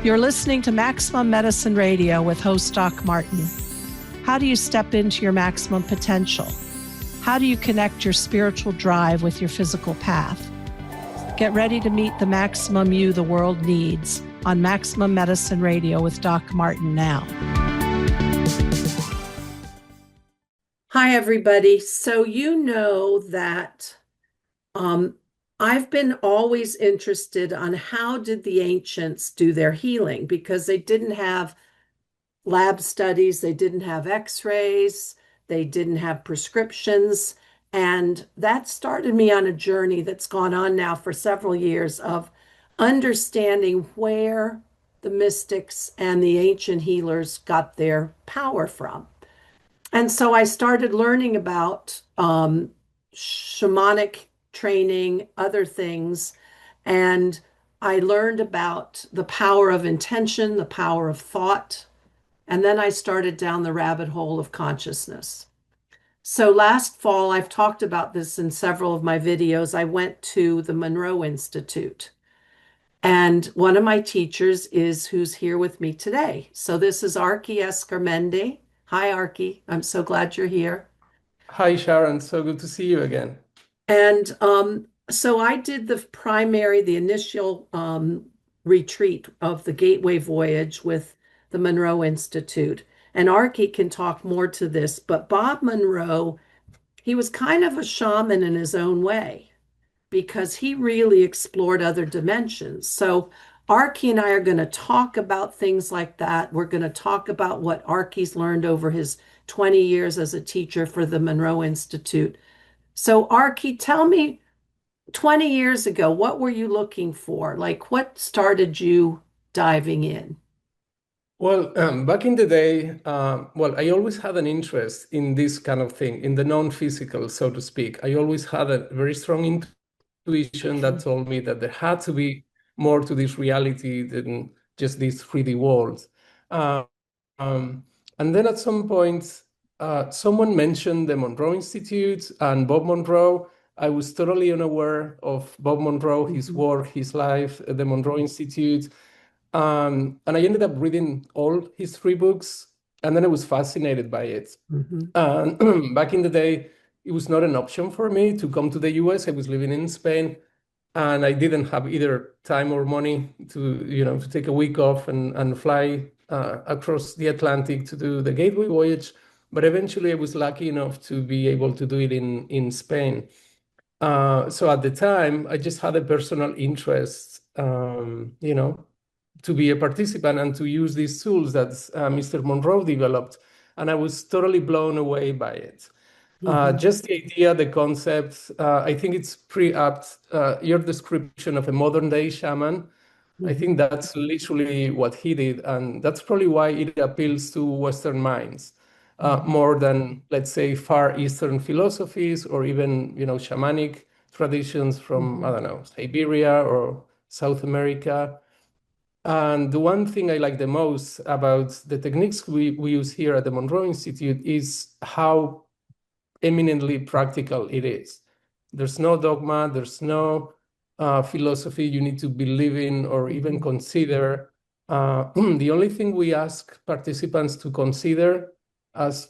You're listening to Maximum Medicine Radio with host Doc Martin. How do you step into your maximum potential? How do you connect your spiritual drive with your physical path? Get ready to meet the maximum you the world needs on Maximum Medicine Radio with Doc Martin now. Hi, everybody. So you know that I've been always interested on how did the ancients do their healing, because they didn't have lab studies, they didn't have x-rays, they didn't have prescriptions. And that started me on a journey that's gone on now for several years of understanding where the mystics and the ancient healers got their power from. And so I started learning about shamanic training, other things, and I learned about the power of intention, the power of thought, and then I started down the rabbit hole of consciousness. So last fall, I've talked about this in several of my videos, I went to the Monroe Institute, and one of my teachers is who's here with me today. So this is Arki Eskarmendi. Hi, Arki. I'm so glad you're here. Hi, Sharon. So good to see you again. And so I did the initial retreat of the Gateway Voyage with the Monroe Institute. And Arki can talk more to this, but Bob Monroe, he was kind of a shaman in his own way because he really explored other dimensions. So Arki and I are going to talk about things like that. We're going to talk about what Arki's learned over his 20 years as a teacher for the Monroe Institute. So Arki, tell me, 20 years ago, what were you looking for? Like, what started you diving in? Well, back in the day, I always had an interest in this kind of thing, in the non-physical, so to speak. I always had a very strong intuition that told me that there had to be more to this reality than just these 3D worlds. And then at some point, someone mentioned the Monroe Institute and Bob Monroe. I was totally unaware of Bob Monroe, his work, his life, the Monroe Institute. And I ended up reading all his 3 books, and then I was fascinated by it. Back in the day, it was not an option for me to come to the US. I was living in Spain, and I didn't have either time or money to take a week off and fly across the Atlantic to do the Gateway Voyage. But eventually I was lucky enough to be able to do it in Spain. So at the time, I just had a personal interest, to be a participant and to use these tools that Mr. Monroe developed. And I was totally blown away by it. Just the idea, the concept, I think it's pretty apt. Your description of a modern day shaman, I think that's literally what he did. And that's probably why it appeals to Western minds more than, let's say, Far Eastern philosophies or even, shamanic traditions from, I don't know, Siberia or South America. And the one thing I like the most about the techniques we use here at the Monroe Institute is how eminently practical it is. There's no dogma, there's no philosophy you need to believe in or even consider. The only thing we ask participants to consider as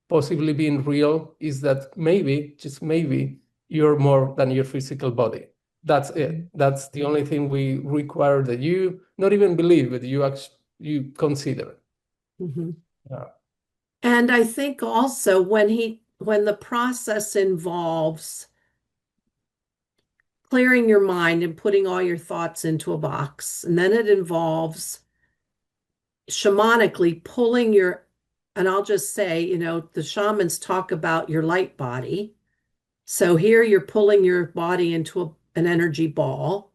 possibly being real is that maybe, just maybe, you're more than your physical body. That's it. That's the only thing we require that you not even believe, but you consider. Yeah. And I think also when the process involves clearing your mind and putting all your thoughts into a box, and then it involves shamanically pulling and I'll just say, the shamans talk about your light body. So here you're pulling your body into an energy ball,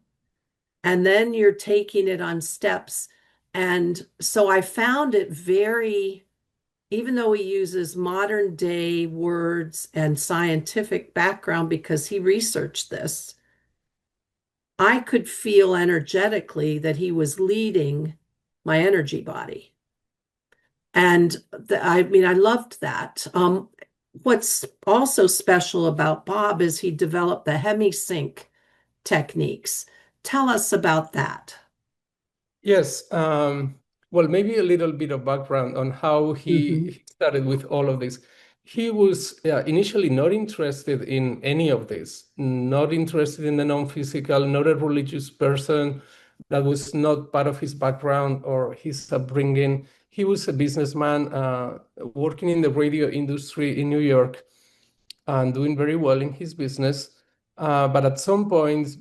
and then you're taking it on steps. And so I found it very, even though he uses modern day words and scientific background because he researched this, I could feel energetically that he was leading my energy body. And I loved that. What's also special about Bob is he developed the Hemi-Sync techniques. Tell us about that. Yes. Well, maybe a little bit of background on how Hmm. he started with all of this. He was initially not interested in any of this, not interested in the non-physical, not a religious person. That was not part of his background or his upbringing. He was a businessman working in the radio industry in New York and doing very well in his business. But at some point,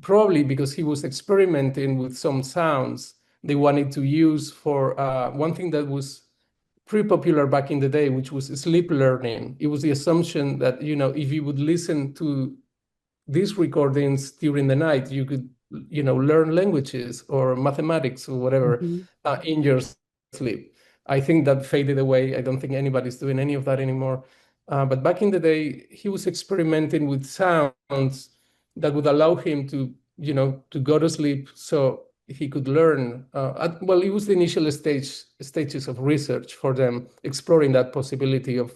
probably because he was experimenting with some sounds they wanted to use for one thing that was pretty popular back in the day, which was sleep learning. It was the assumption that, if you would listen to these recordings during the night, you could, learn languages or mathematics or whatever Hmm. in your sleep. I think that faded away. I don't think anybody's doing any of that anymore. But back in the day, he was experimenting with sounds that would allow him to go to sleep so he could learn. Well, it was the initial stages of research for them, exploring that possibility of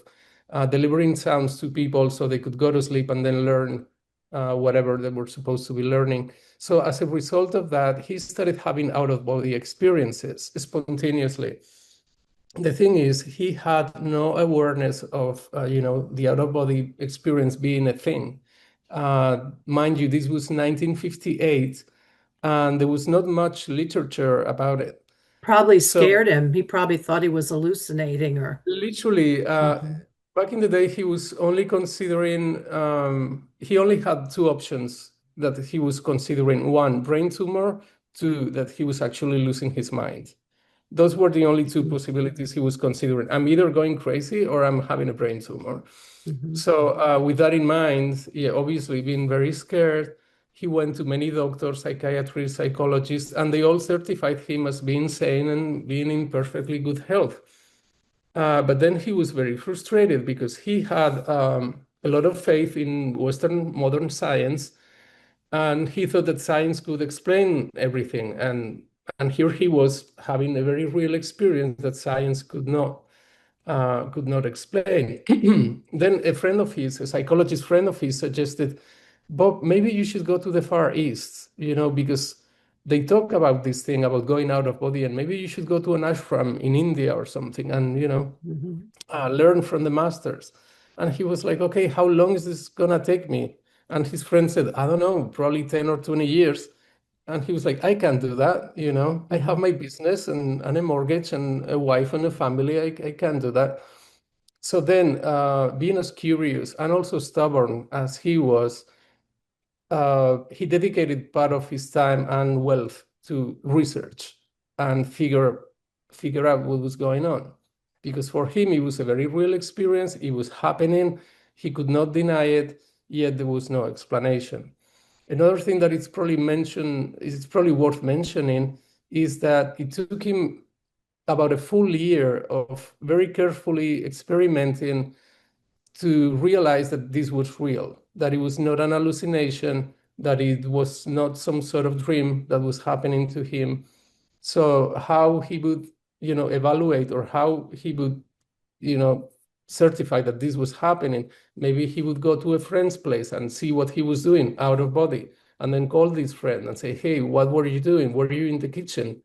delivering sounds to people so they could go to sleep and then learn whatever they were supposed to be learning. So as a result of that, he started having out-of-body experiences spontaneously. The thing is, he had no awareness of, the out-of-body experience being a thing. Mind you, this was 1958, and there was not much literature about it. Probably So scared him. He probably thought he was hallucinating or. literally, Mhm. back in the day, he was only considering, he only had two options that he was considering. One, brain tumor. Two, that he was actually losing his mind. Those were the only two possibilities he was considering. I'm either going crazy or I'm having a brain tumor. Mhm. So, with that in mind, yeah, obviously being very scared, he went to many doctors, psychiatrists, psychologists, and they all certified him as being sane and being in perfectly good health. But then he was very frustrated because he had a lot of faith in Western modern science, and he thought that science could explain everything. And here he was having a very real experience that science could not explain. Then a friend of his, a psychologist friend of his, suggested, Bob, maybe you should go to the Far East, because they talk about this thing about going out of body, and maybe you should go to an ashram in India or something, and Mhm. learn from the masters. And he was like, okay, how long is this gonna take me? And his friend said, I don't know, probably 10 or 20 years. And he was like, I can't do that. I have Mhm. my business and a mortgage and a wife and a family. I can't do that. So then, being as curious and also stubborn as he was, he dedicated part of his time and wealth to research and figure out what was going on. Because for him, it was a very real experience. It was happening. He could not deny it, yet there was no explanation. Another thing that it's probably worth mentioning, is that it took him about a full year of very carefully experimenting to realize that this was real, that it was not an hallucination, that it was not some sort of dream that was happening to him. So how he would, evaluate, or how he would, you know, certify that this was happening, maybe he would go to a friend's place and see what he was doing out of body, and then call this friend and say, hey, what were you doing? Were you in the kitchen?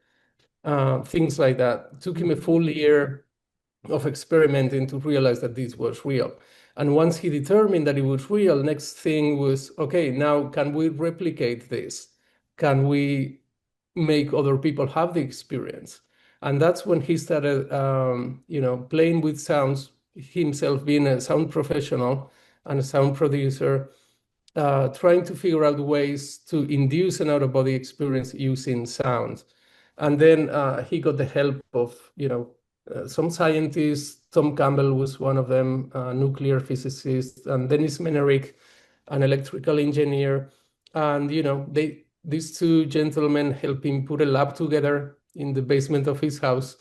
Things like that. It took him a Mhm. full year of experimenting to realize that this was real. And once he determined that it was real, next thing was, okay, now can we replicate this? Can we make other people have the experience? And that's when he started, playing with sounds, himself being a sound professional and a sound producer, trying to figure out ways to induce an out-of-body experience using sound. And then he got the help of, some scientists. Tom Campbell was one of them, a nuclear physicist, and Dennis Menerick, an electrical engineer. And, these two gentlemen helped him put a lab together in the basement of his house.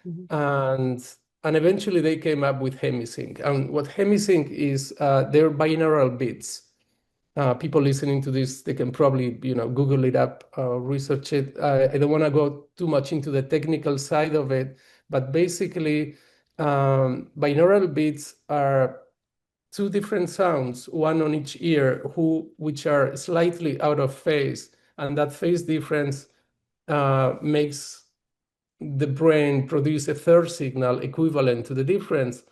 Mhm. And and eventually they came up with Hemi-Sync. And what Hemi-Sync is, they're binaural beats. People listening to this, they can probably, Google it up, research it. I don't want to go too much into the technical side of it, but basically, binaural beats are two different sounds, one on each ear, which are slightly out of phase, and that phase difference makes the brain produce a third signal equivalent to the difference.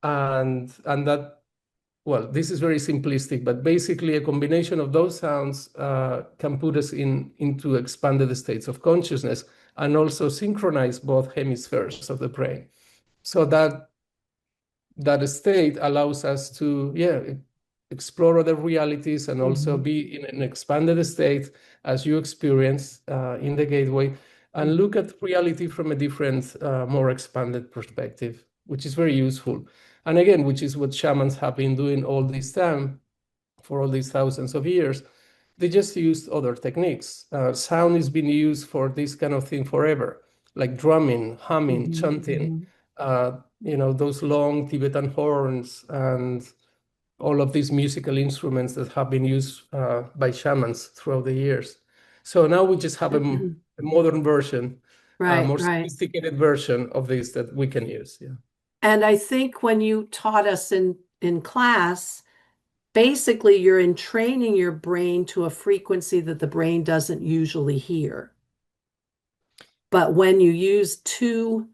And that, well, this is very simplistic, but basically a combination of those sounds can put us into expanded states of consciousness and also synchronize both hemispheres of the brain. So that state allows us to, explore other realities and also be in an expanded state as you experience in the gateway, and look at reality from a different, more expanded perspective, which is very useful. And again, which is what shamans have been doing all this time for all these thousands of years. They just used other techniques. Sound has been used for this kind of thing forever, like drumming, humming, chanting, those long Tibetan horns and all of these musical instruments that have been used by shamans throughout the years. So now we just have a modern version, a Right, more right. sophisticated version of this that we can use. Yeah. And I think when you taught us in class, basically you're entraining your brain to a frequency that the brain doesn't usually hear. But when you use two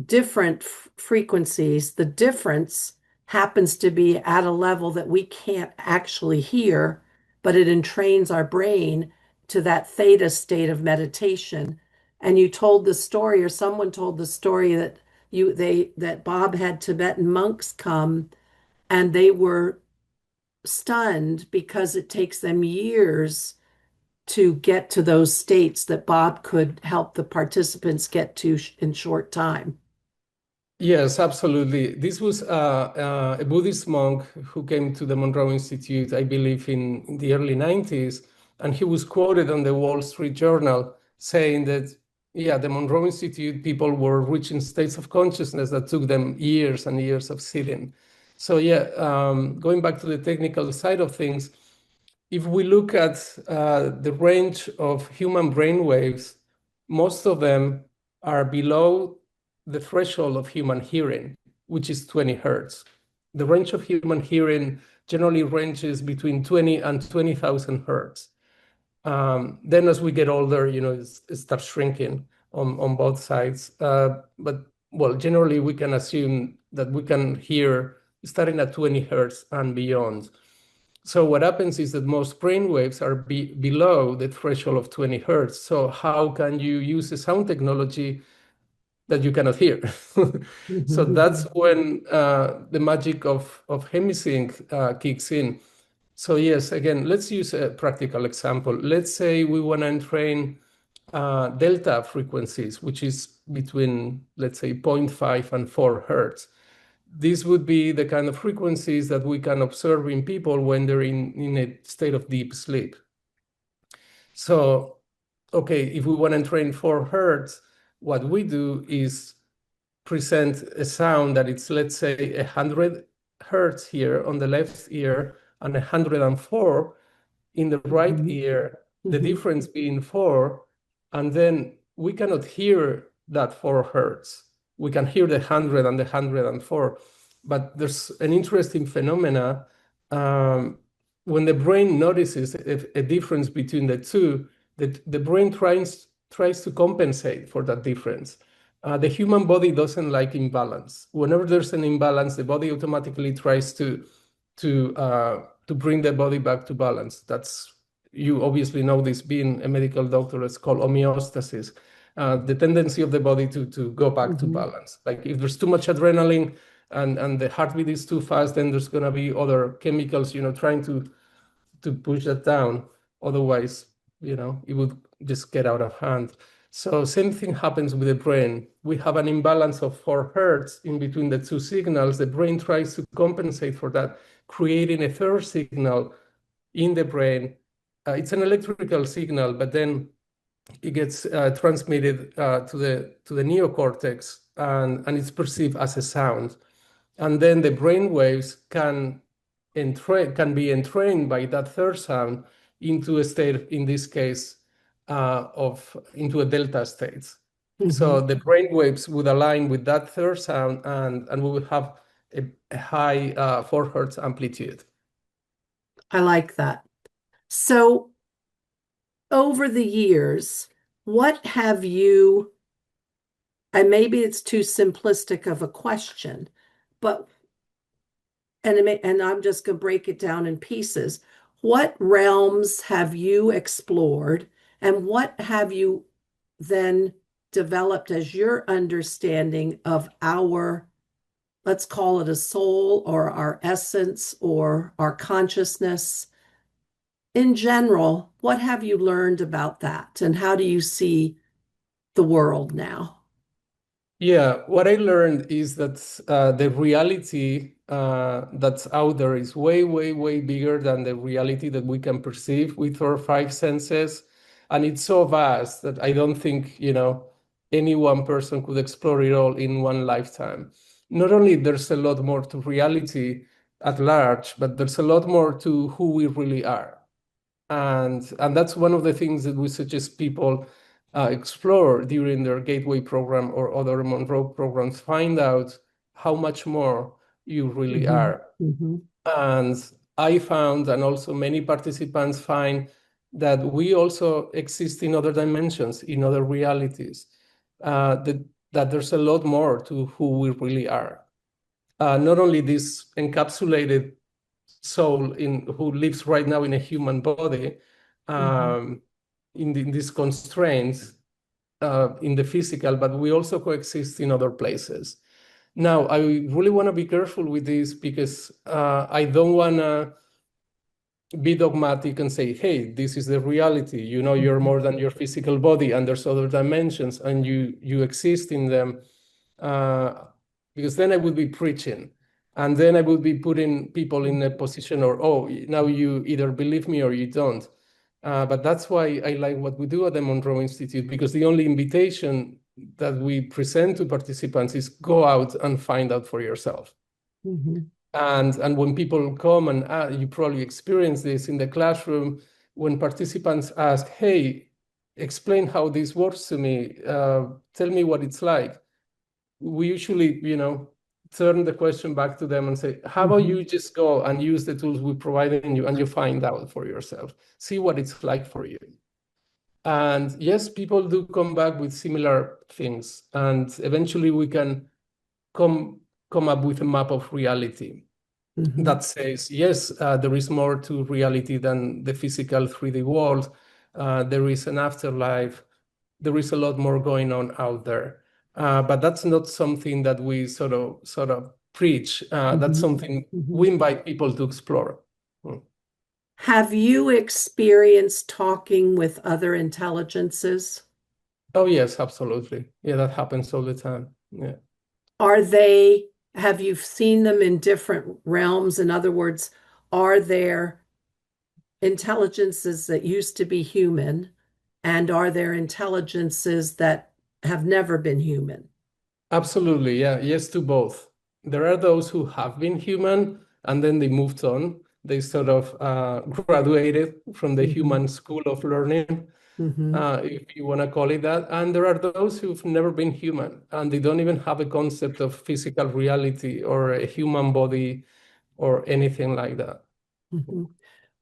different frequencies, the difference happens to be at a level that we can't actually hear, but it entrains our brain to that theta state of meditation. And you told the story, or someone told the story that that Bob had Tibetan monks come and they were stunned because it takes them years to get to those states that Bob could help the participants get to in short time. Yes, absolutely. This was a Buddhist monk who came to the Monroe Institute, I believe, in the early 90s. And he was quoted on the Wall Street Journal saying that, yeah, the Monroe Institute people were reaching states of consciousness that took them years and years of sitting. So, yeah, going back to the technical side of things, if we look at the range of human brain waves, most of them are below the threshold of human hearing, which is 20 hertz. The range of human hearing generally ranges between 20 and 20,000 hertz. Then as we get older, it starts shrinking on both sides. But well, generally we can assume that we can hear starting at 20 hertz and beyond. So what happens is that most brain waves are below the threshold of 20 hertz. So how can you use a sound technology that you cannot hear? So that's when the magic of Hemi-Sync kicks in. So yes, again, let's use a practical example. Let's say we want to train delta frequencies, which is between, let's say, 0.5 and 4 hertz. These would be the kind of frequencies that we can observe in people when they're in a state of deep sleep. So, okay, if we want to train 4 hertz, what we do is present a sound that it's, let's say, 100 hertz here on the left ear and 104 in the right ear, the difference being 4, and then we cannot hear that 4 hertz. We can hear the 100 and the 104, but there's an interesting phenomena. When the brain notices a difference between the two, the brain tries to compensate for that difference. The human body doesn't like imbalance. Whenever there's an imbalance, the body automatically tries to bring the body back to balance. You obviously know this, being a medical doctor, it's called homeostasis. The tendency of the body to go back to balance. Like if there's too much adrenaline and the heartbeat is too fast, then there's going to be other chemicals, trying to push that down. Otherwise, it would just get out of hand. So same thing happens with the brain. We have an imbalance of 4 hertz in between the two signals. The brain tries to compensate for that, creating a third signal in the brain. It's an electrical signal, but then it gets transmitted to the neocortex, and it's perceived as a sound. And then the brain waves can be entrained by that third sound into a state, in this case, into a delta state. So the brain waves would align with that third sound, and we would have a high 4 hertz amplitude. I like that. So over the years, what have you, and maybe it's too simplistic of a question, but and I'm just going to break it down in pieces. What realms have you explored, and what have you then developed as your understanding of our, let's call it a soul or our essence or our consciousness? In general, what have you learned about that, and how do you see the world now? Yeah, what I learned is that the reality that's out there is way, way, way bigger than the reality that we can perceive with our five senses. And it's so vast that I don't think, any one person could explore it all in one lifetime. Not only there's a lot more to reality at large, but there's a lot more to who we really are. And that's one of the things that we suggest people explore during their Gateway program or other Monroe programs. Find out how much more you really Mm-hmm. are. Mm-hmm. And I found, and also many participants find, that we also exist in other dimensions, in other realities, that there's a lot more to who we really are. Not only this encapsulated soul who lives right now in a human body, Mm-hmm. um, in these constraints in the physical, but we also coexist in other places. Now, I really want to be careful with this because I don't want to be dogmatic and say, hey, this is the reality. You're Mm-hmm. more than your physical body, and there's other dimensions, and you exist in them. Uh, because then I would be preaching, and then I would be putting people in a position, or oh, now you either believe me or you don't. But that's why I like what we do at the Monroe Institute, because the only invitation that we present to participants is go out and find out for yourself. Mm-hmm. And when people come, and you probably experience this in the classroom, when participants ask, hey, explain how this works to me, tell me what it's like, we usually, turn the question back to them and say, how about Mm-hmm. you just go and use the tools we provided you, and you find out for yourself, see what it's like for you. And yes, people do come back with similar things, and eventually we can come come up with a map of reality Mm-hmm. that says, yes, there is more to reality than the physical 3D world. There is an afterlife. There is a lot more going on out there. But that's not something that we sort of preach. That's Mm-hmm. something Mm-hmm. we invite people to explore. Mm. Have you experienced talking with other intelligences? Oh, yes, absolutely. Yeah, that happens all the time. Yeah. Are they, have you seen them in different realms? In other words, are there intelligences that used to be human, and are there intelligences that have never been human? Absolutely, yeah, yes to both. There are those who have been human and then they moved on. They sort of graduated from the Mm-hmm. human school of learning, Mm-hmm. if you want to call it that. And there are those who've never been human and they don't even have a concept of physical reality or a human body or anything like that. Mm-hmm.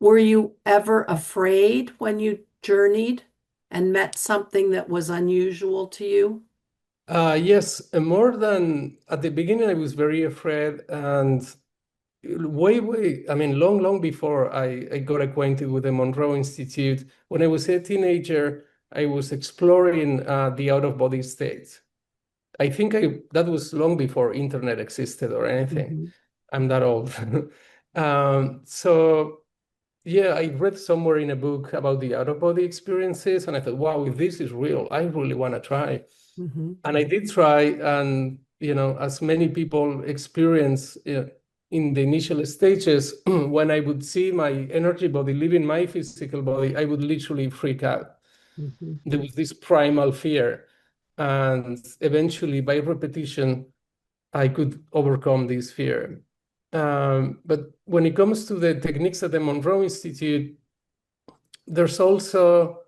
Were you ever afraid when you journeyed and met something that was unusual to you? Yes, more than at the beginning, I was very afraid, and way, way, I mean, long, long before I got acquainted with the Monroe Institute, when I was a teenager, I was exploring the out-of-body state. I think that was long before internet existed or anything. Mm-hmm. I'm that old. So yeah, I read somewhere in a book about the out-of-body experiences, and I thought, wow, if this is real, I really want to try. Mm-hmm. And I did try, and as many people experience in the initial stages, when I would see my energy body leaving my physical body, I would literally freak out. Mm-hmm. There was this primal fear, and eventually, by repetition, I could overcome this fear. But when it comes to the techniques at the Monroe Institute, there's also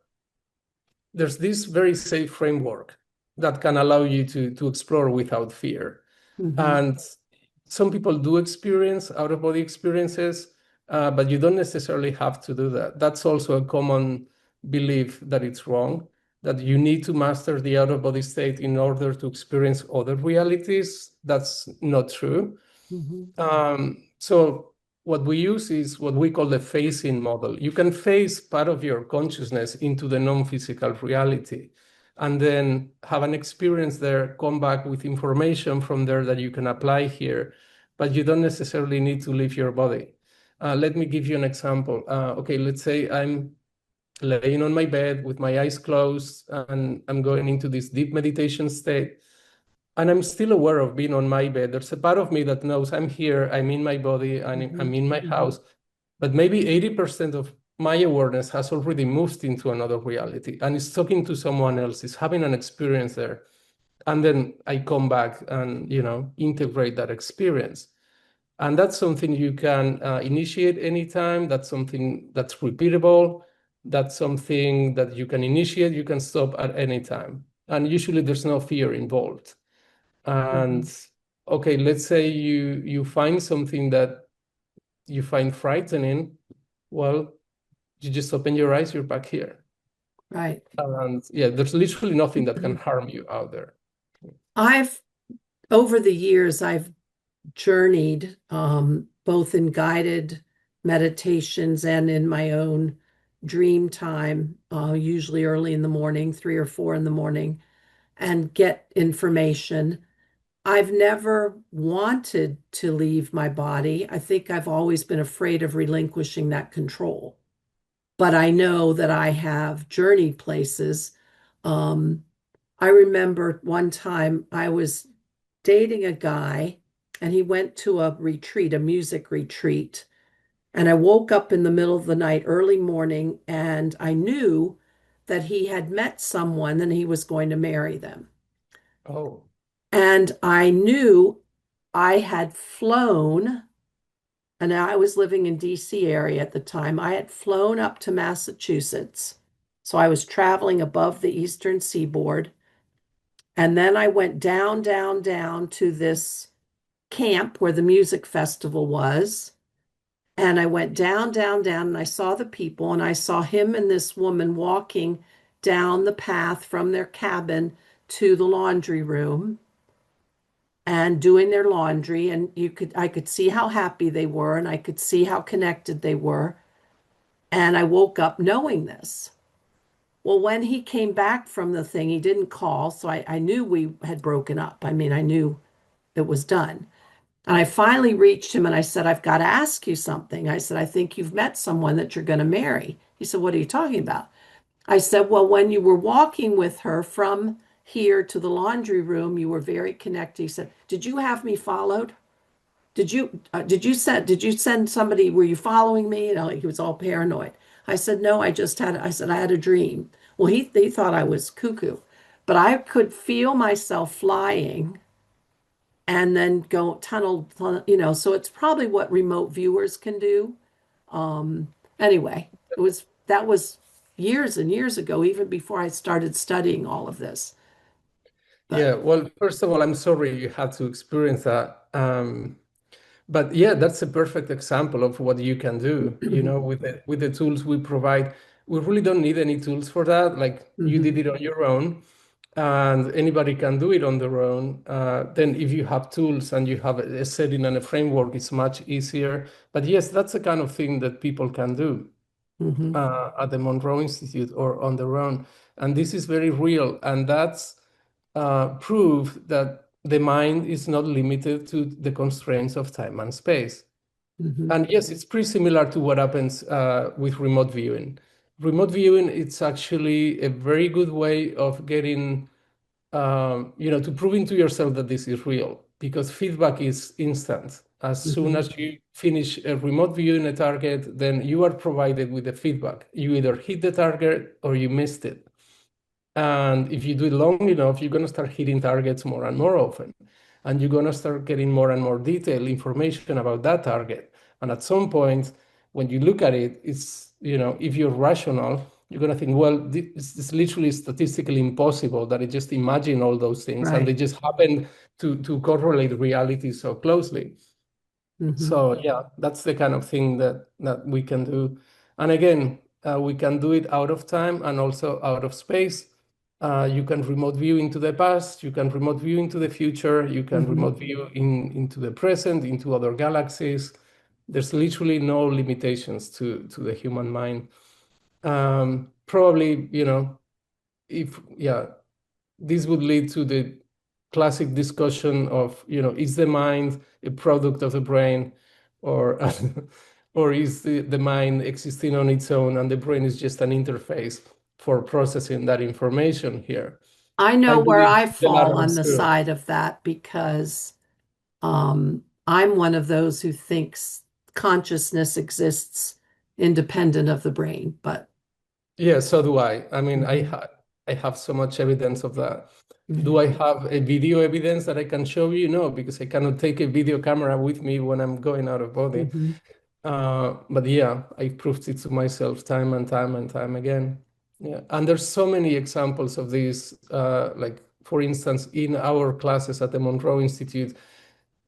there's this very safe framework that can allow you to explore without fear. Mm-hmm. And some people do experience out-of-body experiences, but you don't necessarily have to do that. That's also a common belief that it's wrong. that you need to master the out-of-body state in order to experience other realities. That's not true. Mhm. So what we use is what we call the phasing model. You can phase part of your consciousness into the non-physical reality and then have an experience there, come back with information from there that you can apply here, but you don't necessarily need to leave your body. Let me give you an example. Okay, let's say I'm laying on my bed with my eyes closed and I'm going into this deep meditation state. And I'm still aware of being on my bed. There's a part of me that knows I'm here, I'm in my body, and I'm Mhm. in my house. But maybe 80% of my awareness has already moved into another reality and is talking to someone else, is having an experience there. And then I come back and, integrate that experience. And that's something you can initiate anytime. That's something that's repeatable. That's something that you can initiate, you can stop at any time. And usually there's no fear involved. And Mhm. okay, let's say you find something that you find frightening. Well, you just open your eyes, you're back here. Right. And yeah, there's literally nothing that can harm you out there. I've over the years I've journeyed both in guided meditations and in my own dream time, usually early in the morning, 3 or 4 in the morning, and get information. I've never wanted to leave my body. I think I've always been afraid of relinquishing that control. But I know that I have journeyed places. Um, I remember one time I was dating a guy and he went to a retreat, a music retreat. And I woke up in the middle of the night, early morning, and I knew that he had met someone and he was going to marry them. Oh, And I knew I had flown, and I was living in DC area at the time. I had flown up to Massachusetts. So I was traveling above the eastern seaboard. And then I went down, down, down to this camp where the music festival was. And I went down, down, down, and I saw the people, and I saw him and this woman walking down the path from their cabin to the laundry room and doing their laundry. And I could see how happy they were, and I could see how connected they were. And I woke up knowing this. Well, when he came back from the thing, he didn't call, so I knew we had broken up. I mean, I knew it was done. And I finally reached him and I said, I've got to ask you something. I said, I think you've met someone that you're going to marry. He said, what are you talking about? I said, well, when you were walking with her from here to the laundry room, you were very connected. He said, did you have me followed? Did you send somebody, were you following me? Like he was all paranoid. I said, no, I said, I had a dream. Well, he thought I was cuckoo, but I could feel myself flying and then go tunnel, so it's probably what remote viewers can do. Um, anyway, that was years and years ago, even before I started studying all of this. But yeah. Well, first of all, I'm sorry you had to experience that. But yeah, that's a perfect example of what you can do, with the tools we provide. We really don't need any tools for that. Like you did Mhm, it on your own, and anybody can do it on their own. Then if you have tools and you have a setting and a framework, it's much easier. But yes, that's the kind of thing that people can do mhm, at the Monroe Institute or on their own. And this is very real. And that's proof that the mind is not limited to the constraints of time and space. mhm, And yes, it's pretty similar to what happens with remote viewing. Remote viewing, it's actually a very good way of getting, to proving to yourself that this is real because feedback is instant. As soon mhm. as you finish a remote viewing a target, then you are provided with the feedback. You either hit the target or you missed it. And if you do it long enough, you're going to start hitting targets more and more often. And you're going to start getting more and more detailed information about that target. And at some point, when you look at it, if you're rational, you're going to think, well, this is literally statistically impossible that I just imagine all those things and they Right. just happen to correlate reality so closely. Mhm, So yeah, that's the kind of thing that we can do. And again, we can do it out of time and also out of space. You can remote view into the past, you can remote view into the future, you can Hmm. remote view into the present, into other galaxies. There's literally no limitations to the human mind. Probably, if, yeah, this would lead to the classic discussion of, is the mind a product of the brain, or or is the mind existing on its own and the brain is just an interface for processing that information here? I I know where believe I the fall latter on is the true. side of that because I'm one of those who thinks consciousness exists independent of the brain. But Yeah, so do I. I mean, mhm, I have so much evidence of that. Do mhm, I have a video evidence that I can show you? No, because I cannot take a video camera with me when I'm going out of body. mhm, But yeah, I proved it to myself time and time and time again. Yeah, and there's so many examples of this. Like for instance, in our classes at the Monroe Institute,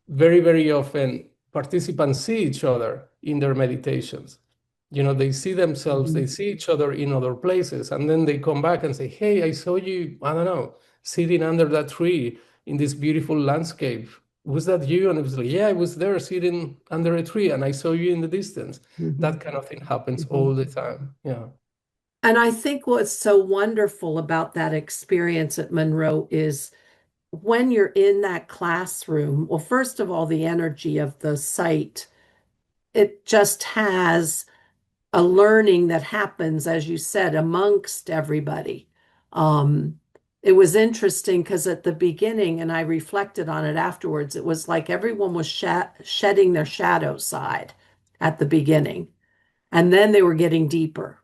very, very often participants see each other in their meditations. They see themselves, they mhm. see each other in other places, and then they come back and say, "Hey, I saw you, I don't know, sitting under that tree in this beautiful landscape. Was that you?" And it was like, "Yeah, I was there sitting under a tree and I saw you in the distance." Mhm, That kind of thing happens mhm. all the time. Yeah. And I think what's so wonderful about that experience at Monroe is when you're in that classroom, well, first of all, the energy of the site, it just has a learning that happens, as you said, amongst everybody. Um, it was interesting because at the beginning, and I reflected on it afterwards, it was like everyone was shedding their shadow side at the beginning, and then they were getting deeper.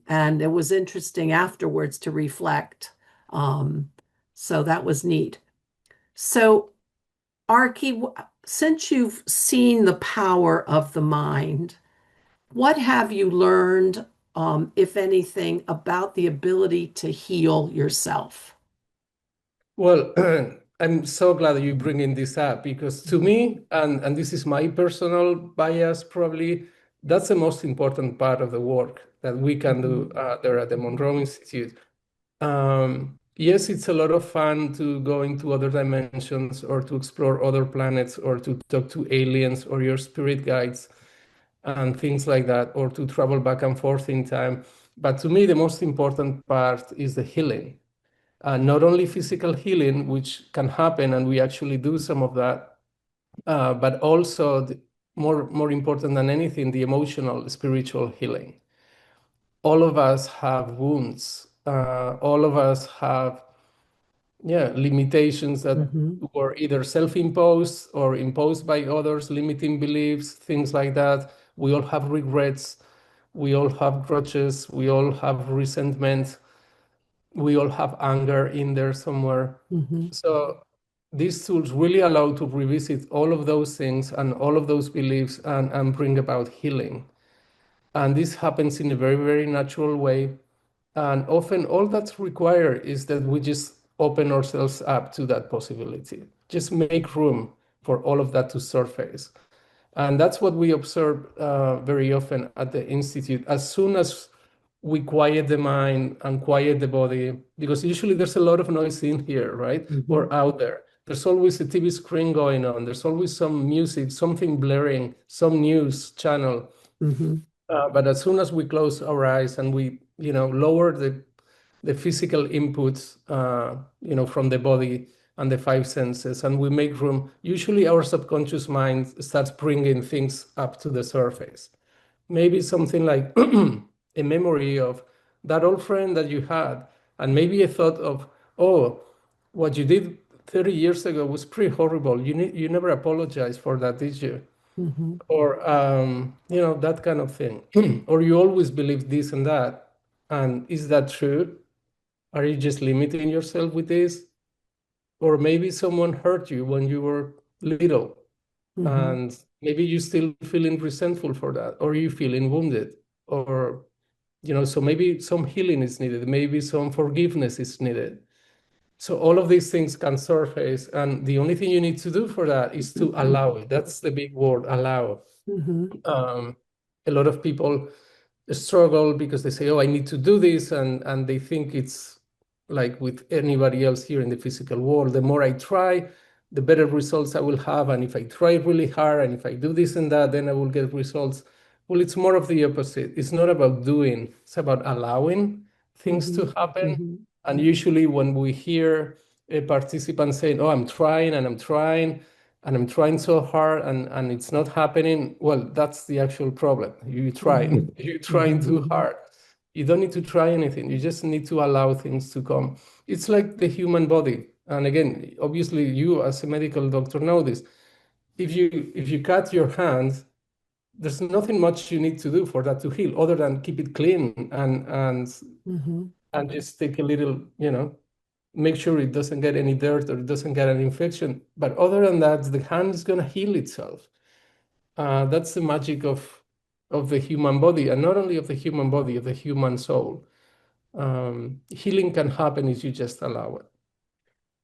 And it was interesting afterwards to reflect. Um, so that was neat. So, Arki, since you've seen the power of the mind, what have you learned, if anything, about the ability to heal yourself? Well, I'm so glad you bring in this up because to Mhm, me, and this is my personal bias probably, that's the most important part of the work that we can mhm, do there at the Monroe Institute. Yes, it's a lot of fun to go into other dimensions or to explore other planets or to talk to aliens or your spirit guides and things like that, or to travel back and forth in time. But to me, the most important part is the healing. Not only physical healing, which can happen, and we actually do some of that, but also more important than anything, the emotional, spiritual healing. All of us have wounds. All of us have, yeah, limitations that mhm, were either self-imposed or imposed by others, limiting beliefs, things like that. We all have regrets. We all have grudges. We all have resentment. We all have anger in there somewhere. mhm, So these tools really allow to revisit all of those things and all of those beliefs and bring about healing. And this happens in a very, very natural way. And often all that's required is that we just open ourselves up to that possibility. Just make room for all of that to surface. And that's what we observe very often at the Institute. As soon as we quiet the mind and quiet the body, because usually there's a lot of noise in here, right? mhm, Or out there. There's always a TV screen going on. There's always some music, something blaring, some news channel. mhm, But as soon as we close our eyes and we, lower the physical inputs, from the body and the five senses, and we make room, usually our subconscious mind starts bringing things up to the surface. Maybe something like a memory of that old friend that you had, and maybe a thought of, oh, what you did 30 years ago was pretty horrible. You never apologized for that, did you? mhm, Or that kind of thing. Or you always believe this and that, and is that true? Are you just limiting yourself with this? Or maybe someone hurt you when you were little, mhm, and maybe you still feeling resentful for that, or you feeling wounded, or so maybe some healing is needed, maybe some forgiveness is needed. So all of these things can surface, and the only thing you need to do for that is to allow it. That's the big word, allow. mhm, um, a lot of people struggle because they say, "Oh, I need to do this," and they think it's like with anybody else here in the physical world. The more I try, the better results I will have. And if I try really hard and if I do this and that, then I will get results. Well, it's more of the opposite. It's not about doing, it's about allowing things Hmm. to happen. Hmm. And usually when we hear a participant saying, oh, I'm trying and I'm trying and I'm trying so hard and it's not happening, well, that's the actual problem. You're Hmm. trying, you're trying Hmm. too hard. You don't need to try anything. You just need to allow things to come. It's like the human body. And again, obviously you as a medical doctor know this. If you cut your hand, there's nothing much you need to do for that to heal other than keep it clean Hmm. and just take a little, make sure it doesn't get any dirt or it doesn't get an infection. But other than that, the hand is going to heal itself. That's the magic of the human body, and not only of the human body, of the human soul. Healing can happen if you just allow it.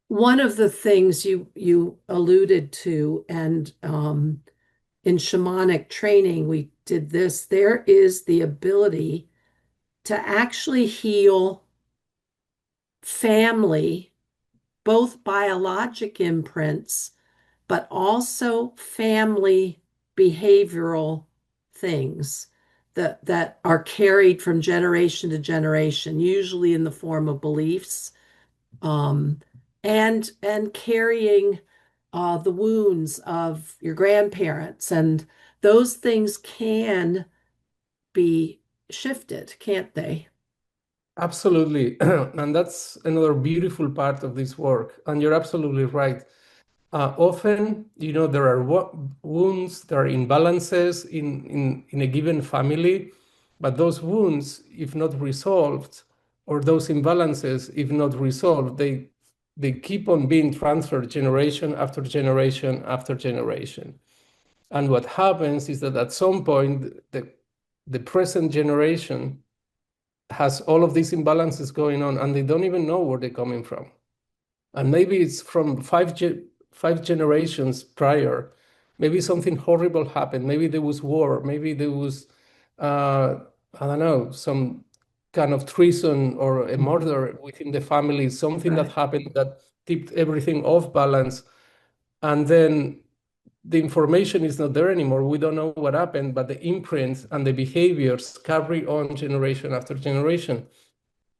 One of the things you alluded to, and in shamanic training, we did this. There is the ability to actually heal family, both biologic imprints, but also family behavioral things that are carried from generation to generation, usually in the form of beliefs, um, and carrying the wounds of your grandparents, and those things can be shifted, can't they? Absolutely. And that's another beautiful part of this work. And you're absolutely right. Often, there are wounds, there are imbalances in a given family, but those wounds, if not resolved, or those imbalances, if not resolved, they keep on being transferred generation after generation after generation. And what happens is that at some point, the present generation has all of these imbalances going on, and they don't even know where they're coming from. And maybe it's from five generations prior. Maybe something horrible happened. Maybe there was war. Maybe there was, I don't know, some kind of treason or a Mhm. murder within the family, something that Right. happened that tipped everything off balance. And then the information is not there anymore. We don't know what happened, but the imprints and the behaviors carry on generation after generation.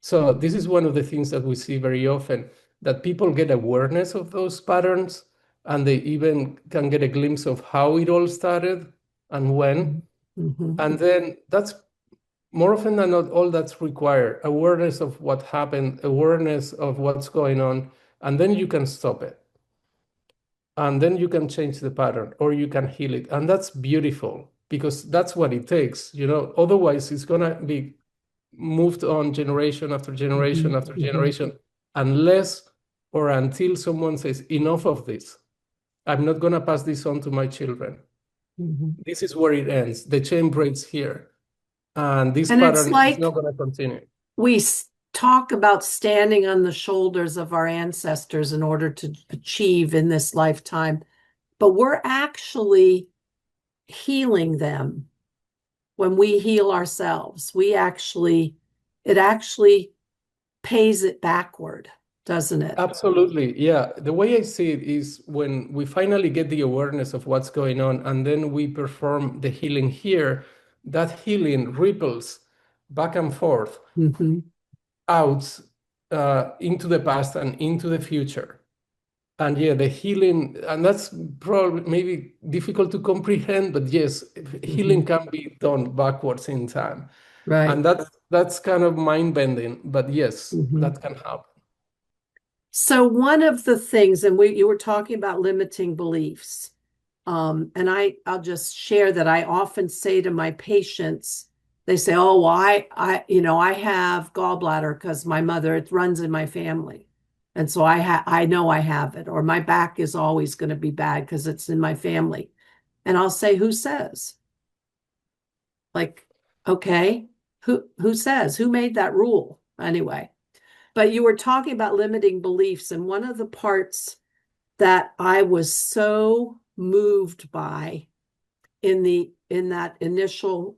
So this is one of the things that we see very often, that people get awareness of those patterns and they even can get a glimpse of how it all started and when. Mm-hmm. And then that's more often than not all that's required, awareness of what happened, awareness of what's going on, and then you can stop it. And then you can change the pattern or you can heal it. And that's beautiful because that's what it takes. Otherwise it's going to be moved on generation after Mm-hmm. generation after Mm-hmm. generation, unless or until someone says, enough of this. I'm not going to pass this on to my children. Mm-hmm. This is where it ends. The chain breaks here. And this And it's pattern is not like going to continue. we talk about standing on the shoulders of our ancestors in order to achieve in this lifetime, but we're actually healing them when we heal ourselves. It actually pays it backward, doesn't it? Absolutely. Yeah. The way I see it is when we finally get the awareness of what's going on and then we perform the healing here, that healing ripples back and forth Mm-hmm. out into the past and into the future. And yeah, the healing, and that's probably maybe difficult to comprehend, but yes, Mm-hmm. healing can be done backwards in time. Right. And that's kind of mind-bending, but yes, Mm-hmm. that can happen. So one of the things, and you were talking about limiting beliefs, and I'll just share that I often say to my patients, they say, "Oh, well, I have gallbladder because my mother, it runs in my family, and so I know I have it, or my back is always going to be bad because it's in my family." And I'll say, "Who says?" Like, okay, who says? Who made that rule anyway? But you were talking about limiting beliefs, and one of the parts that I was so moved by in that initial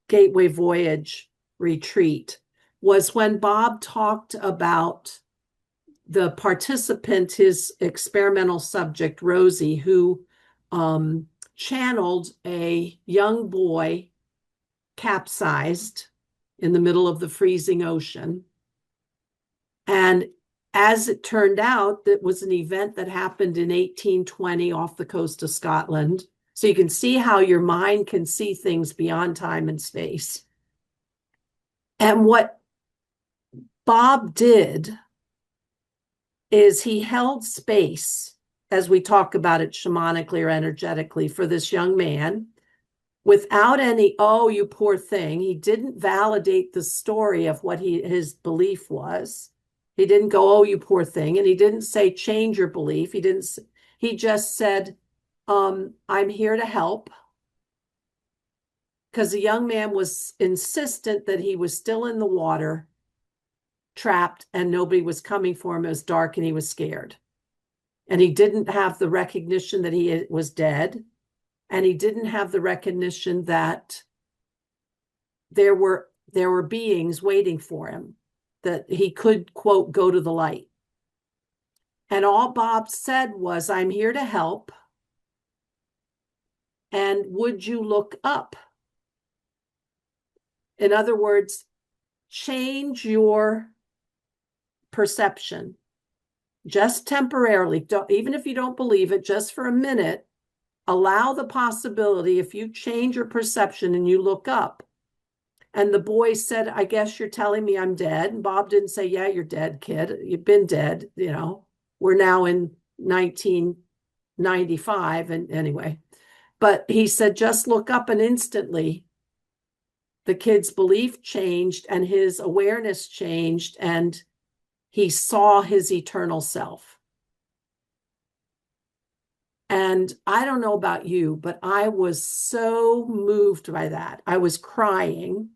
Gateway Voyage retreat was when Bob talked about the participant, his experimental subject, Rosie, who channeled a young boy capsized in the middle of the freezing ocean. And as it turned out, that was an event that happened in 1820 off the coast of Scotland. So you can see how your mind can see things beyond time and space. And what Bob did is he held space, as we talk about it shamanically or energetically, for this young man without any, oh, you poor thing. He didn't validate the story of what his belief was. He didn't go, oh, you poor thing. And he didn't say, change your belief. He just said, I'm here to help. Because the young man was insistent that he was still in the water, trapped, and nobody was coming for him. It was dark and he was scared. And he didn't have the recognition that he was dead. And he didn't have the recognition that there were beings waiting for him, that he could, quote, go to the light. And all Bob said was, I'm here to help. And would you look up? In other words, change your perception just temporarily. Even if you don't believe it, just for a minute, allow the possibility if you change your perception and you look up. And the boy said, I guess you're telling me I'm dead. And Bob didn't say, yeah, you're dead, kid. You've been dead. You know, we're now in 1995. And anyway, but he said, just look up, and instantly the kid's belief changed and his awareness changed, and he saw his eternal self. And I don't know about you, but I was so moved by that. I was crying,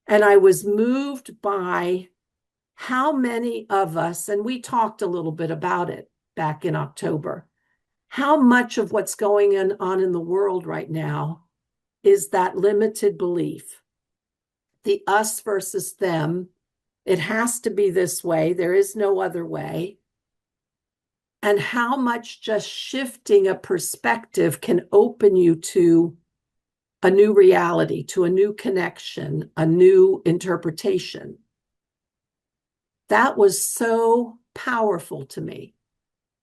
and I was moved by how many of us, and we talked a little bit about it back in October, how much of what's going on in the world right now is that limited belief, the us versus them. It has to be this way. There is no other way. And how much just shifting a perspective can open you to a new reality, to a new connection, a new interpretation. That was so powerful to me.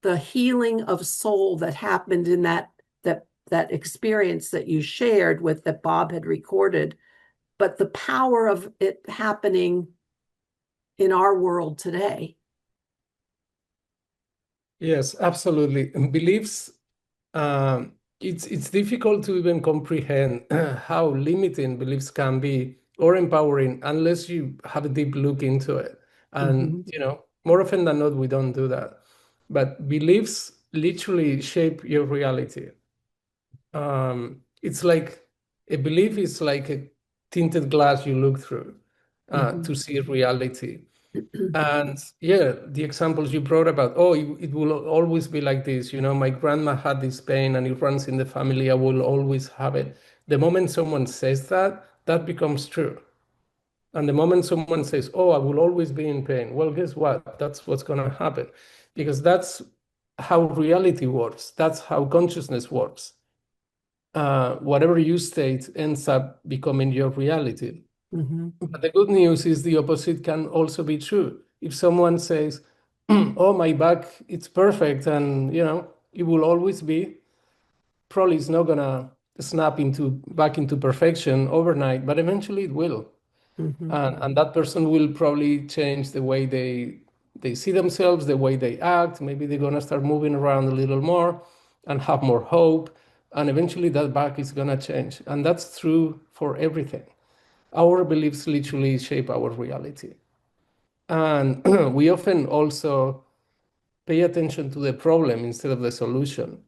The healing of soul that happened in that experience that you shared with, that Bob had recorded, but the power of it happening in our world today. Yes, absolutely. And beliefs, it's difficult to even comprehend how limiting beliefs can be or empowering unless you have a deep look into it. And, more often than not, we don't do that. But beliefs literally shape your reality. It's like a belief is like a tinted glass you look through to see reality. And yeah, the examples you brought about, oh, it will always be like this. My grandma had this pain and it runs in the family. I will always have it. The moment someone says that, that becomes true. And the moment someone says, oh, I will always be in pain, well, guess what? That's what's going to happen, because that's how reality works. That's how consciousness works. Whatever you state ends up becoming your reality. But the good news is the opposite can also be true. If someone says, oh, my back, it's perfect, and it will always be, probably it's not gonna snap back into perfection overnight, but eventually it will. And that person will probably change the way they see themselves, the way they act. Maybe they're gonna start moving around a little more and have more hope. And eventually that back is gonna change. And that's true for everything. Our beliefs literally shape our reality. And we often also pay attention to the problem instead of the solution.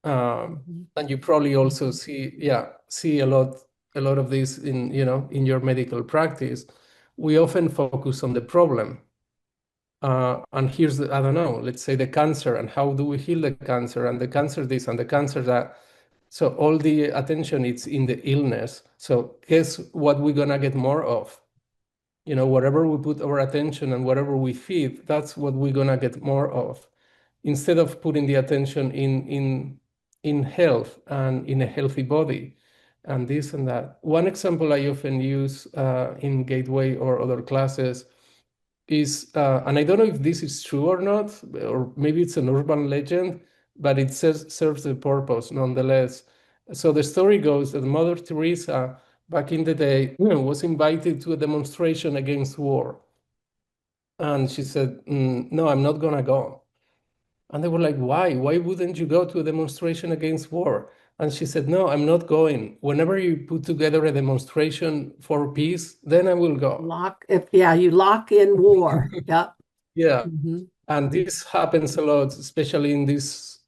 And you probably also see a lot of this in your medical practice. We often focus on the problem. And here's I don't know, let's say the cancer, and how do we heal the cancer, and the cancer this and the cancer that. So all the attention is in the illness. So guess what we're gonna get more of? whatever we put our attention and whatever we feed, that's what we're gonna get more of, instead of putting the attention in health and in a healthy body and this and that. One example I often use in Gateway or other classes is, and I don't know if this is true or not, or maybe it's an urban legend, but it serves the purpose nonetheless. So the story goes that Mother Teresa, back in the day, was invited to a demonstration against war. And she said, no, I'm not gonna go. And they were like, why? Why wouldn't you go to a demonstration against war? And she said, no, I'm not going. Whenever you put together a demonstration for peace, then I will go. You lock in war. Yep. Yeah. Hmm. And this happens a lot, especially in this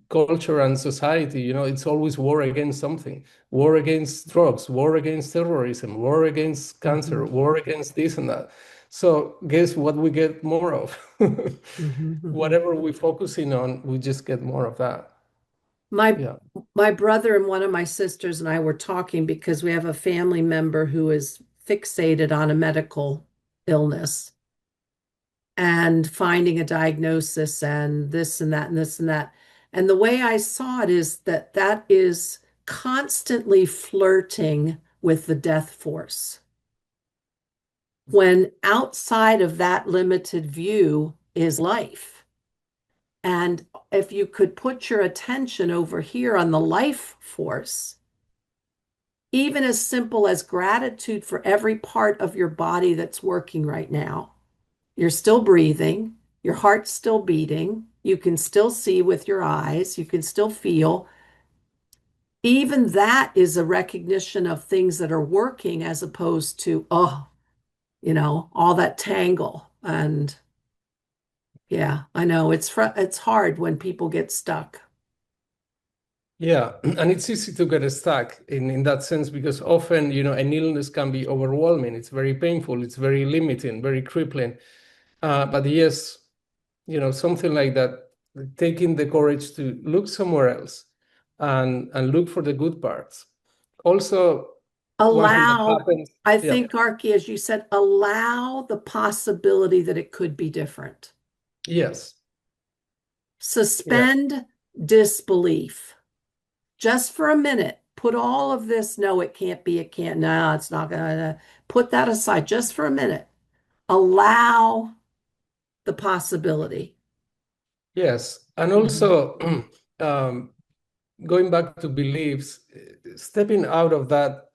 culture and society. It's always war against something: war against drugs, war against terrorism, war against cancer, Hmm. war against this and that. So guess what we get more of? Hmm. Hmm. Whatever we're focusing on, we just get more of that. My Yeah. my brother and one of my sisters and I were talking because we have a family member who is fixated on a medical illness and finding a diagnosis and this and that and this and that. And the way I saw it is that that is constantly flirting with the death force. When outside of that limited view is life. And if you could put your attention over here on the life force, even as simple as gratitude for every part of your body that's working right now. You're still breathing, your heart's still beating, you can still see with your eyes, you can still feel. Even that is a recognition of things that are working as opposed to, all that tangle. And yeah, I know it's hard when people get stuck. Yeah, and it's easy to get stuck in that sense because often, an illness can be overwhelming. It's very painful, it's very limiting, very crippling. But yes, something like that, taking the courage to look somewhere else and look for the good parts. Also, one thing that Allow, happens, I yeah, think, Arki, as you said, allow the possibility that it could be different. yes, yeah, Suspend disbelief just for a minute. Put all of this, no, it can't be, it can't, no, it's not gonna, put that aside just for a minute. Allow the possibility. yes. And Mhm. also, um, going back to beliefs, stepping out of that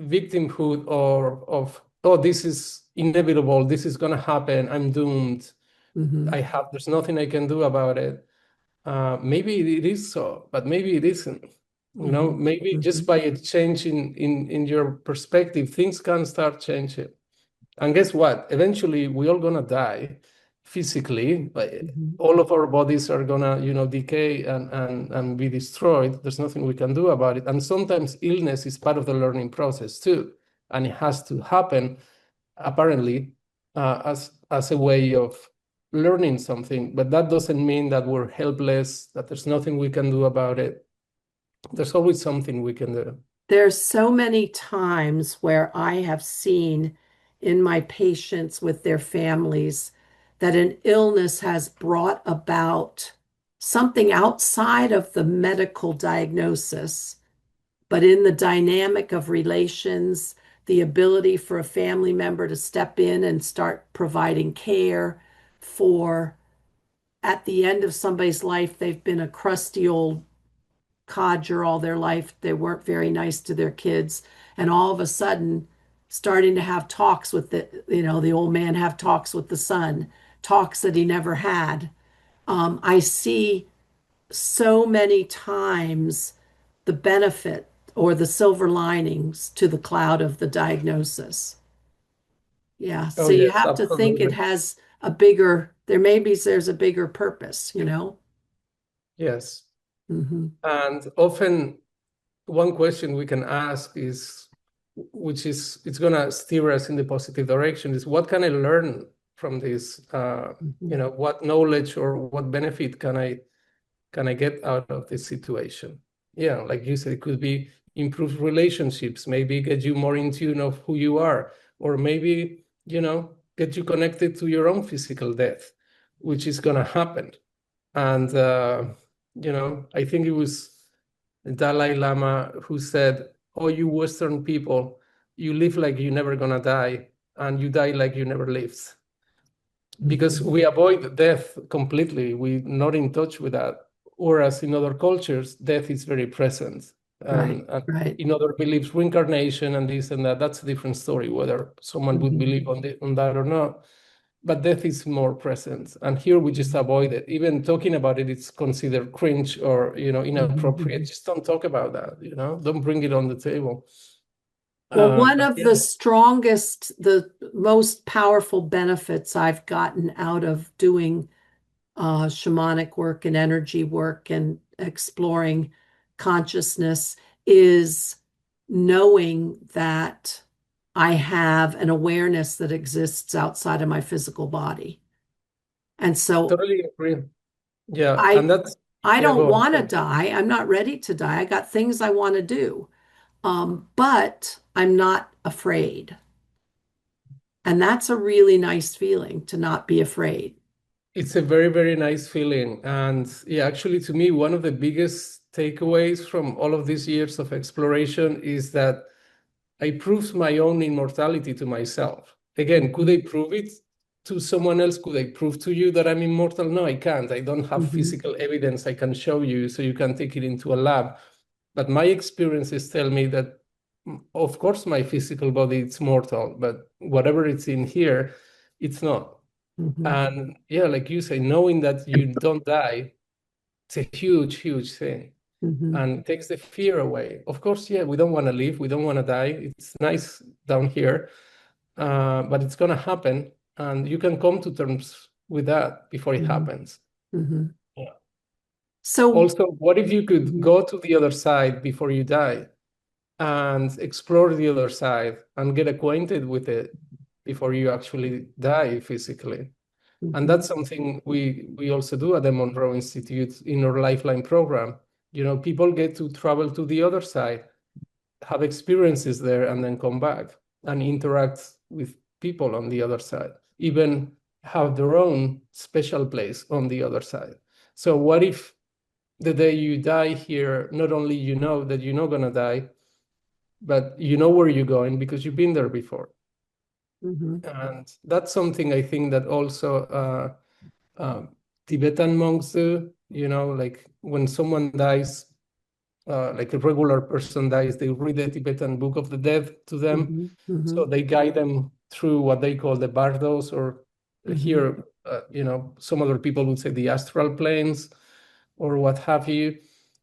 victimhood or of, oh, this is inevitable, this is going to happen, I'm doomed, Mhm. there's nothing I can do about it. Maybe it is so, but maybe it isn't. Mhm. Maybe just Mhm. by a change in your perspective, things can start changing. And guess what? Eventually, we all gonna die physically. Mhm. All of our bodies are gonna, decay and be destroyed. There's nothing we can do about it. And sometimes illness is part of the learning process too, and it has to happen apparently as a way of learning something. But that doesn't mean that we're helpless, that there's nothing we can do about it. There's always something we can do. There's so many times where I have seen in my patients with their families that an illness has brought about something outside of the medical diagnosis, but in the dynamic of relations, the ability for a family member to step in and start providing care for at the end of somebody's life, they've been a crusty old codger all their life. They weren't very nice to their kids. And all of a sudden, starting to have talks with the old man have talks with the son, talks that he never had. I see so many times the benefit or the silver linings to the cloud of the diagnosis. Yeah. Oh, So you yes, have to think it absolutely. has there's a bigger purpose. Yes. Hmm. And often one question we can ask is, which is, it's going to steer us in the positive direction, is what can I learn from this? Hmm. What knowledge or what benefit can I get out of this situation? Yeah, like you said, it could be improve relationships, maybe get you more in tune of who you are, or maybe get you connected to your own physical death, which is going to happen. And, I think it was Dalai Lama who said, "Oh, you Western people, you live like you're never going to die, and you die like you never lived." Because Mhm. we avoid death completely. We're not in touch with that. Whereas in other cultures, death is very present. Right, And right. in other beliefs, reincarnation and this and that, that's a different story, whether someone would Mhm. believe on that or not. But death is more present. And here we just avoid it. Even talking about it, it's considered cringe or, inappropriate. Mhm. Just don't talk about that, don't bring it on the table. Well, one But of yeah, the strongest, the most powerful benefits I've gotten out of doing shamanic work and energy work and exploring consciousness is knowing that I have an awareness that exists outside of my physical body. And so totally agree. Yeah. And I that's, I yeah, don't go on. want to Sorry. die. I'm not ready to die. I got things I want to do. But I'm not afraid. And that's a really nice feeling to not be afraid. It's a very, very nice feeling. And yeah, actually, to me, one of the biggest takeaways from all of these years of exploration is that I proved my own immortality to myself. Again, could Mhm. I prove it to someone else? Could I prove to you that I'm immortal? No, I can't. I don't have Mhm. physical evidence I can show you so you can take it into a lab. But my experiences tell me that, of course, my physical body is mortal, but whatever it's in here, it's not. Mhm. And yeah, like you say, knowing that you don't die, it's a huge, huge thing Mhm. and takes the fear away. Of course, yeah, we don't want to live, we don't want to die. It's nice down here, but it's going to happen. And you can come to terms with that before it Mhm. happens. Mhm. Yeah. So, Also, what if you could Mhm. go to the other side before you die and explore the other side and get acquainted with it before you actually die physically? And Mhm. that's something we also do at the Monroe Institute in our Lifeline program. People get to travel to the other side, have experiences there, and then come back and interact with people on the other side, even have their own special place on the other side. So what if the day you die here, not only you know that you're not gonna die, but you know where you're going because you've been there before. Mhm. And that's something I think that also uh, Tibetan monks do. Like when someone dies, like a regular person dies, they read the Tibetan Book of the Dead to them. Mhm. So Mhm. they guide them through what they call the bardos, or Mhm. here, some other people would say the astral planes or what have you.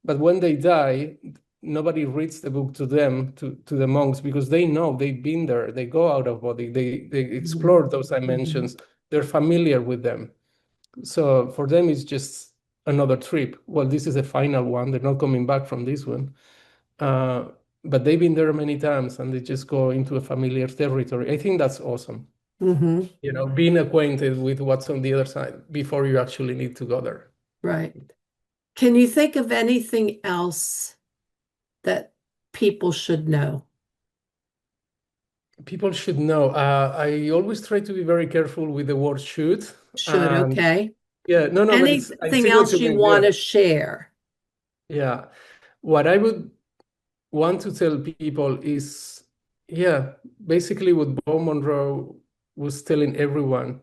But when they die, nobody reads the book to them, to the monks, because they know they've been there. They go out of body, they Mhm. explore those Mhm. dimensions. They're familiar with them. So for them, it's just another trip. Well, this is the final one. They're not coming back from this one. Uh, but they've been there many times and they just go into a familiar territory. I think that's awesome. Mhm. Being acquainted with what's on the other side before you actually need to go there. Right. Can you think of anything else that people should know? People should know. I always try to be very careful with the word should. Should, And okay. yeah, no, but I Anything see what you else you mean. want Yeah. to share? Yeah. What I would want to tell people is, yeah, basically what Bo Monroe was telling everyone,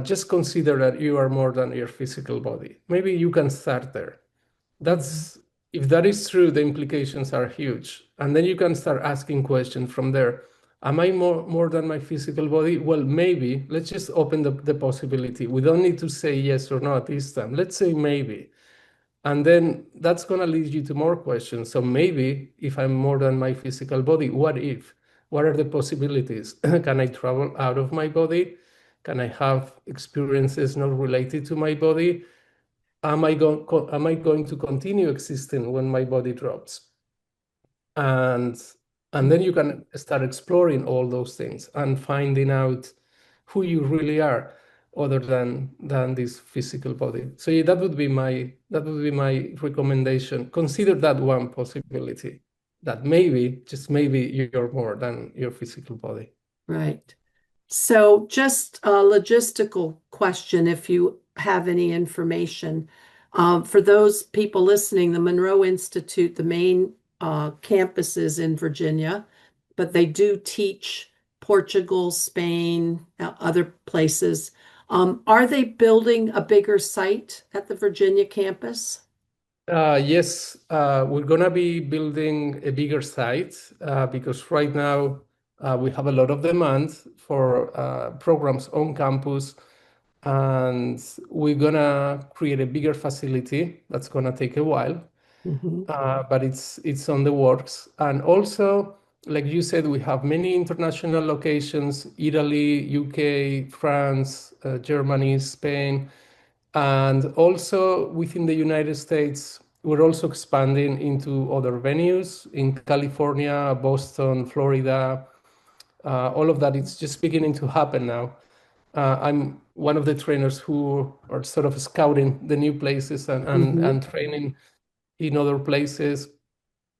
just consider that you are more than your physical body. Maybe you can start there. Mhm. That's If that is true, the implications are huge. And then you can start asking questions from there. Am I more than my physical body? Well, maybe. Let's just open the possibility. We don't need to say yes or no at this time. Let's say maybe. And then that's going to lead you to more questions. So maybe if I'm more than my physical body, what if? What are the possibilities? Can I travel out of my body? Can I have experiences not related to my body? Am I going to continue existing when my body drops? And then you can start exploring all those things and finding out who you really are other than this physical body. So yeah, that would be my recommendation. Consider that one possibility, that maybe, just maybe, you're more than your physical body. Right. So just a logistical question, if you have any information. For those people listening, the Monroe Institute, the main campus is in Virginia, but they do teach Portugal, Spain, other places. Are they building a bigger site at the Virginia campus? Yes, we're gonna be building a bigger site because right now we have a lot of demand for programs on campus, and we're gonna create a bigger facility. That's gonna take a while, Mhm. but it's on the works. And also, like you said, we have many international locations: Italy, UK, France, Germany, Spain. And also within the United States, we're also expanding into other venues in California, Boston, Florida. All of that, it's just beginning to happen now. I'm one of the trainers who are sort of scouting the new places Mhm. and training in other places.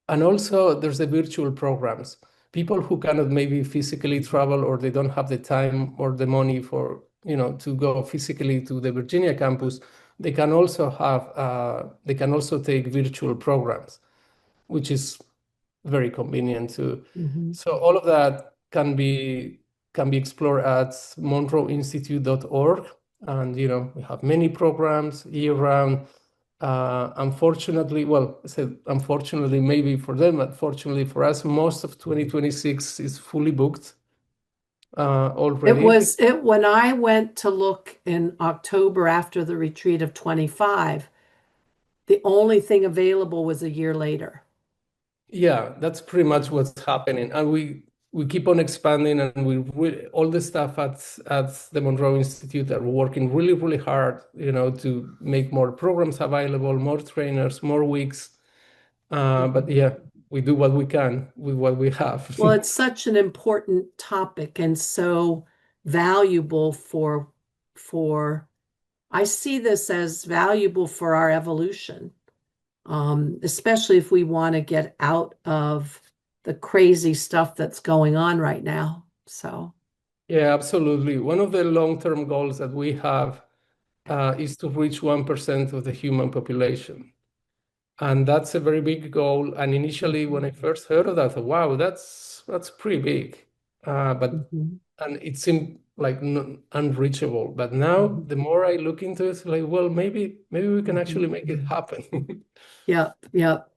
And also, there's the virtual programs. People who cannot maybe physically travel, or they don't have the time or the money for, to go physically to the Virginia campus, they can also take virtual programs, which is very convenient too. Mhm. So all of that can be explored at monroeinstitute.org. And we have many programs year round. Unfortunately, well, I said unfortunately, maybe for them, but fortunately for us, most of 2026 is fully booked It already. was it when I went to look in October after the retreat of 25, the only thing available was a year later. Yeah, that's pretty much what's happening, and we keep on expanding, and all the staff at the Monroe Institute are working really, really hard, to make more programs available, more trainers, more weeks. But Mhm. yeah, we do what we can with what we have. Well, it's such an important topic and so valuable for I see this as valuable for our evolution, especially if we want to get out of the crazy stuff that's going on right now. So, Yeah, absolutely. One of the long-term goals that we have is to reach 1% of the human population. And that's a very big goal. And initially, when I mhm, first heard of that, I thought, wow, that's pretty big. But mhm, and it seemed like unreachable. But now, mhm, the more I look into it, it's like, well, maybe we can mhm. actually make it happen. Yep, yep.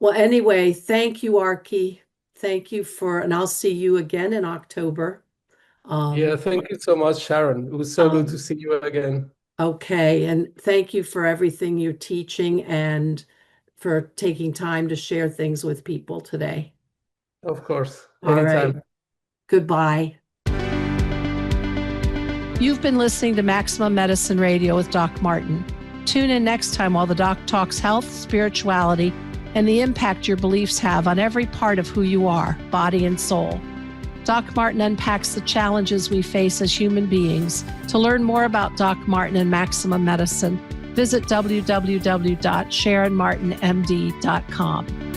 Well, anyway, thank you, Arki. Thank you and I'll see you again in October. Yeah, Um, thank you so much, Sharon. It was so good to um, see you again. okay, and thank you for everything you're teaching and for taking time to share things with people today. Of course, All right, anytime. goodbye. You've been listening to Maximum Medicine Radio with Doc Martin. Tune in next time while the doc talks health, spirituality, and the impact your beliefs have on every part of who you are, body and soul. Doc Martin unpacks the challenges we face as human beings. To learn more about Doc Martin and Maximum Medicine, visit www.sharonmartinmd.com.